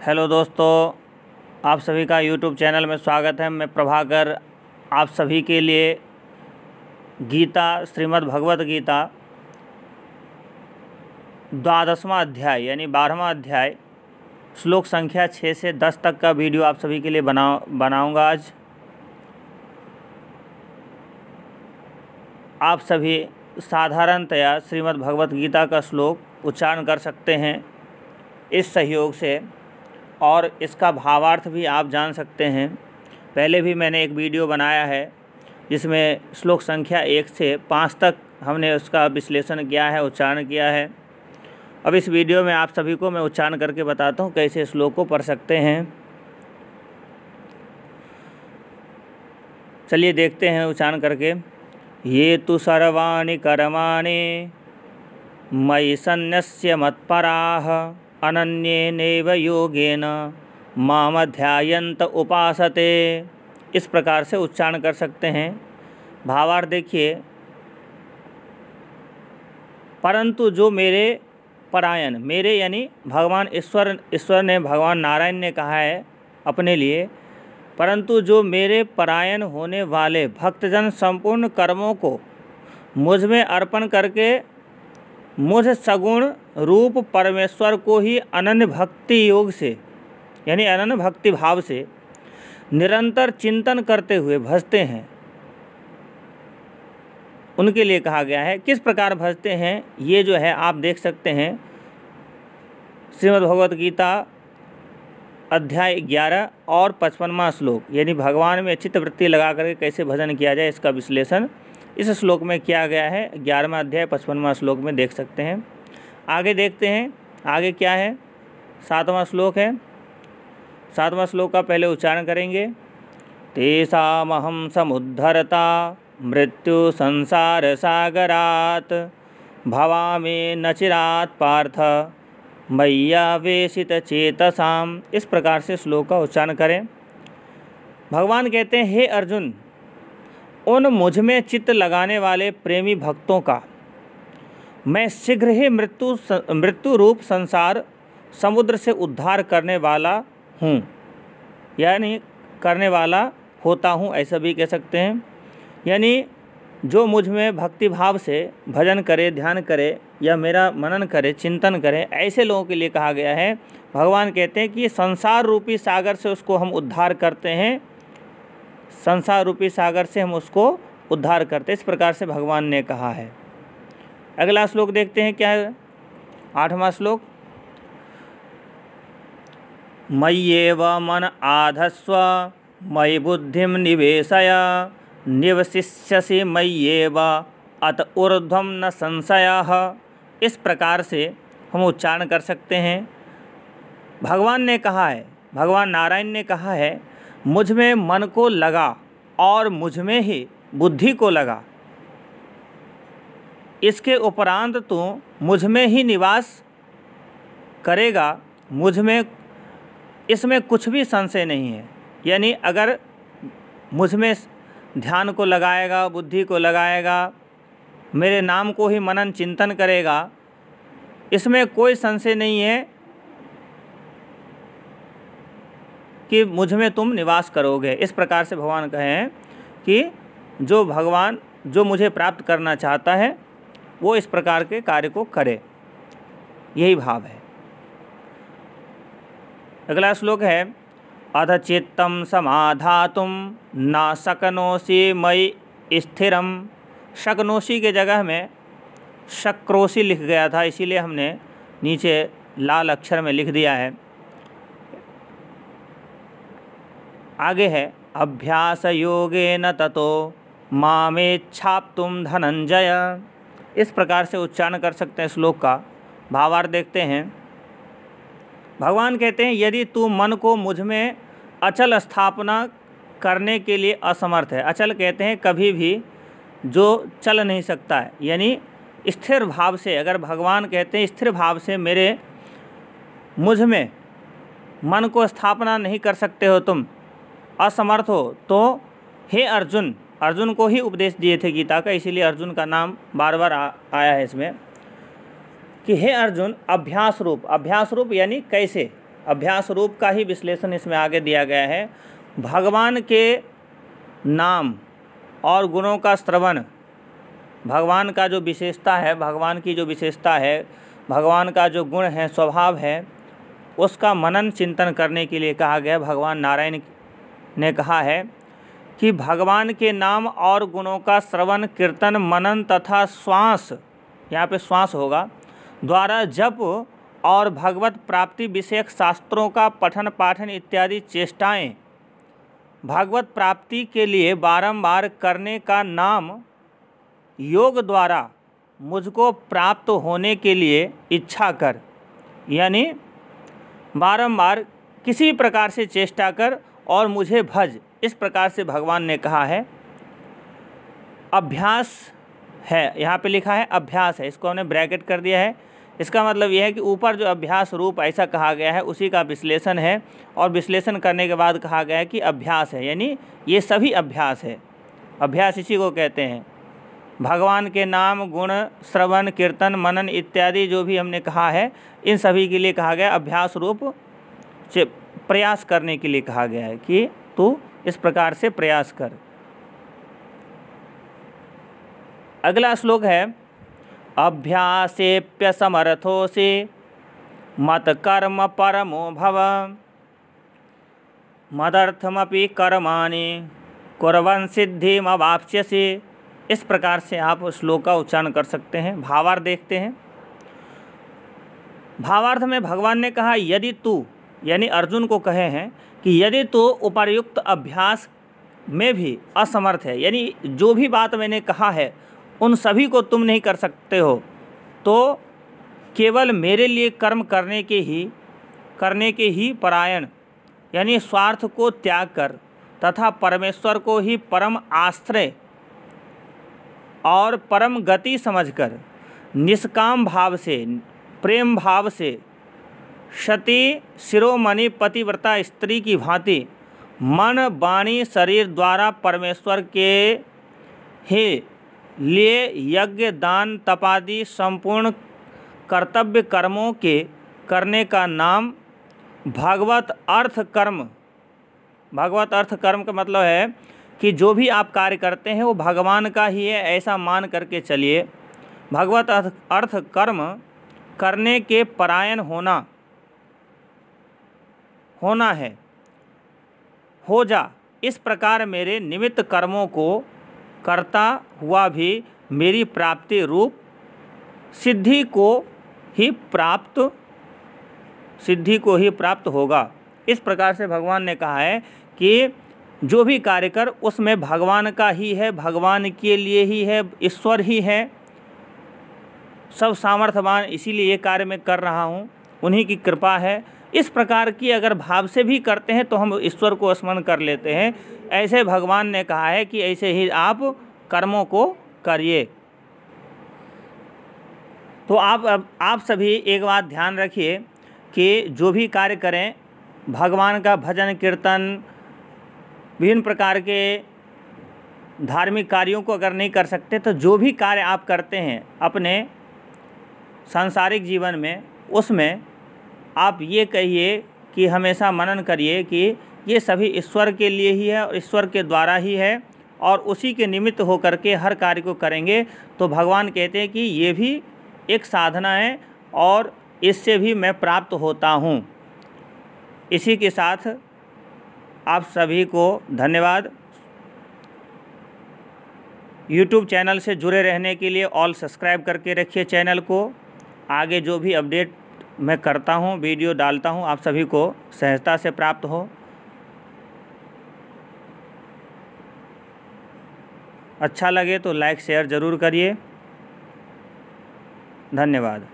Hello दोस्तों, आप सभी का यूट्यूब चैनल में स्वागत है। मैं प्रभाकर आप सभी के लिए गीता श्रीमद् भगवत गीता 12वां अध्याय यानी 12वां अध्याय श्लोक संख्या 6 से 10 तक का वीडियो आप सभी के लिए बनाऊंगा। आज आप सभी साधारणतया श्रीमद् भगवत गीता का श्लोक उच्चारण कर सकते हैं इस सहयोग से, और इसका भावार्थ भी आप जान सकते हैं। पहले भी मैंने एक वीडियो बनाया है जिसमें श्लोक संख्या 1 से 5 तक हमने उसका विश्लेषण किया है, उच्चारण किया है। अब इस वीडियो में आप सभी को मैं उच्चारण करके बताता हूँ कैसे श्लोक को पढ़ सकते हैं। चलिए देखते हैं उच्चारण करके। ये तु सर्वाणि कर्माणि मयि सन्न्यस्य मत्पराः अनन्येनैव योगेन माम ध्यायन्त उपासते। इस प्रकार से उच्चारण कर सकते हैं। भावार्थ देखिए, परंतु जो मेरे परायण, मेरे यानी भगवान ईश्वर ने, भगवान नारायण ने कहा है अपने लिए, परंतु जो मेरे परायण होने वाले भक्तजन संपूर्ण कर्मों को मुझ में अर्पण करके मुझ सगुण रूप परमेश्वर को ही अनन्य भक्ति योग से यानी अनन्य भक्ति भाव से निरंतर चिंतन करते हुए भजते हैं, उनके लिए कहा गया है। किस प्रकार भजते हैं ये जो है आप देख सकते हैं। श्रीमद् भगवत गीता अध्याय 11 और 55वां श्लोक यानी भगवान में चित्त वृत्ति लगा करके कैसे भजन किया जाए, इसका विश्लेषण इस श्लोक में किया गया है। 11वां अध्याय 55वां श्लोक में देख सकते हैं। आगे देखते हैं, आगे क्या है। 7वां श्लोक है। 7वां श्लोक का पहले उच्चारण करेंगे। तेषामहं समुद्धरता मृत्यु संसार सागरात् भवामि न चिरात् पार्थ मय्यावेशित चेतसाम। इस प्रकार से श्लोक का उच्चारण करें। भगवान कहते हैं, हे अर्जुन, उन मुझ में चित्त लगाने वाले प्रेमी भक्तों का मैं शीघ्र ही मृत्यु रूप संसार समुद्र से उद्धार करने वाला हूँ, यानी करने वाला होता हूँ, ऐसा भी कह सकते हैं। यानी जो मुझ में भक्ति भाव से भजन करे, ध्यान करे या मेरा मनन करे, चिंतन करे, ऐसे लोगों के लिए कहा गया है। भगवान कहते हैं कि संसार रूपी सागर से उसको हम उद्धार करते हैं, संसार रूपी सागर से हम उसको उद्धार करते हैं। इस प्रकार से भगवान ने कहा है। अगला श्लोक देखते हैं क्या है। 8वां श्लोक। मय्येव मन आधस्व मयि बुद्धिं निवेशय निवसिष्यसि मय्येव अत ऊर्ध्वं न संशयः। इस प्रकार से हम उच्चारण कर सकते हैं। भगवान ने कहा है, भगवान नारायण ने कहा है, मुझ में मन को लगा और मुझ में ही बुद्धि को लगा, इसके उपरांत तो मुझ में ही निवास करेगा, मुझ में इसमें कुछ भी संशय नहीं है। यानी अगर मुझ में ध्यान को लगाएगा, बुद्धि को लगाएगा, मेरे नाम को ही मनन चिंतन करेगा, इसमें कोई संशय नहीं है कि मुझ में तुम निवास करोगे। इस प्रकार से भगवान कहे हैं कि जो भगवान जो मुझे प्राप्त करना चाहता है वो इस प्रकार के कार्य को करे, यही भाव है। अगला श्लोक है। अध चित्तं समाधातुं न शक्नोषि मयि स्थिरं। शक्नोषि के जगह में शक्रोषि लिख गया था, इसीलिए हमने नीचे लाल अक्षर में लिख दिया है। आगे है अभ्यास योगेन ततो मामेच्छाप्तुं धनंजय। इस प्रकार से उच्चारण कर सकते हैं श्लोक का। भावार्थ देखते हैं। भगवान कहते हैं, यदि तू मन को मुझ में अचल स्थापना करने के लिए असमर्थ है। अचल कहते हैं कभी भी जो चल नहीं सकता है, यानी स्थिर भाव से, अगर भगवान कहते हैं स्थिर भाव से मेरे मुझ में मन को स्थापना नहीं कर सकते हो, तुम असमर्थ हो, तो हे अर्जुन, अर्जुन को ही उपदेश दिए थे गीता का, इसीलिए अर्जुन का नाम बार बार आया है इसमें कि हे अर्जुन, अभ्यास रूप यानी कैसे, अभ्यास रूप का ही विश्लेषण इसमें आगे दिया गया है। भगवान के नाम और गुणों का श्रवण, भगवान का जो विशेषता है, भगवान की जो विशेषता है, भगवान का जो गुण है, स्वभाव है, उसका मनन चिंतन करने के लिए कहा गया। भगवान नारायण ने कहा है कि भगवान के नाम और गुणों का श्रवण, कीर्तन, मनन तथा श्वास, यहाँ पे श्वास होगा, द्वारा जप और भगवत प्राप्ति विषयक शास्त्रों का पठन पाठन इत्यादि चेष्टाएं भगवत प्राप्ति के लिए बारंबार करने का नाम योग द्वारा मुझको प्राप्त होने के लिए इच्छा कर, यानी बारंबार किसी प्रकार से चेष्टा कर और मुझे भज, इस प्रकार से भगवान ने कहा है। अभ्यास है, यहाँ पे लिखा है अभ्यास है, इसको हमने ब्रैकेट कर दिया है। इसका मतलब यह है कि ऊपर जो अभ्यास रूप ऐसा कहा गया है उसी का विश्लेषण है, और विश्लेषण करने के बाद कहा गया है कि अभ्यास है, यानी ये सभी अभ्यास है। अभ्यास इसी को कहते हैं। भगवान के नाम, गुण, श्रवण, कीर्तन, मनन इत्यादि जो भी हमने कहा है, इन सभी के लिए कहा गया अभ्यास रूप से प्रयास करने के लिए कहा गया है कि तू इस प्रकार से प्रयास कर। अगला श्लोक है अभ्यासेप्य समर्थोसि मत कर्म परमो भव मदर्थमपि कर्माणि कुर्वन् सिद्धिमवाप्स्यसि। इस प्रकार से आप श्लोक का उच्चारण कर सकते हैं। भावार्थ देखते हैं। भावार्थ में भगवान ने कहा यदि तू, यानी अर्जुन को कहे हैं कि यदि तू उपर्युक्त अभ्यास में भी असमर्थ है, यानी जो भी बात मैंने कहा है उन सभी को तुम नहीं कर सकते हो, तो केवल मेरे लिए कर्म करने के ही परायण, यानी स्वार्थ को त्याग कर तथा परमेश्वर को ही परम आश्रय और परम गति समझकर निष्काम भाव से, प्रेम भाव से सती शिरोमणि पतिव्रता स्त्री की भांति मन, वाणी, शरीर द्वारा परमेश्वर के ही लिए यज्ञ, दान, तपादि संपूर्ण कर्तव्य कर्मों के करने का नाम भगवत अर्थ कर्म। भगवत अर्थ कर्म का मतलब है कि जो भी आप कार्य करते हैं वो भगवान का ही है, ऐसा मान करके चलिए। भगवत अर्थ कर्म करने के परायण होना है, हो जा। इस प्रकार मेरे निमित्त कर्मों को करता हुआ भी मेरी प्राप्ति रूप सिद्धि को ही प्राप्त होगा। इस प्रकार से भगवान ने कहा है कि जो भी कार्य कर उसमें भगवान का ही है, भगवान के लिए ही है, ईश्वर ही है, सब सामर्थ्यवान, इसीलिए ये कार्य मैं कर रहा हूँ, उन्हीं की कृपा है। इस प्रकार की अगर भाव से भी करते हैं तो हम ईश्वर को स्मरण कर लेते हैं। ऐसे भगवान ने कहा है कि ऐसे ही आप कर्मों को करिए। तो आप सभी एक बात ध्यान रखिए कि जो भी कार्य करें, भगवान का भजन, कीर्तन, विभिन्न प्रकार के धार्मिक कार्यों को अगर नहीं कर सकते तो जो भी कार्य आप करते हैं अपने सांसारिक जीवन में, उसमें आप ये कहिए कि हमेशा मनन करिए कि ये सभी ईश्वर के लिए ही है और ईश्वर के द्वारा ही है, और उसी के निमित्त होकर के हर कार्य को करेंगे तो भगवान कहते हैं कि ये भी एक साधना है और इससे भी मैं प्राप्त होता हूँ। इसी के साथ आप सभी को धन्यवाद। YouTube चैनल से जुड़े रहने के लिए ऑल सब्सक्राइब करके रखिए चैनल को। आगे जो भी अपडेट मैं करता हूँ, वीडियो डालता हूँ, आप सभी को सहजता से प्राप्त हो। अच्छा लगे तो लाइक शेयर ज़रूर करिए। धन्यवाद।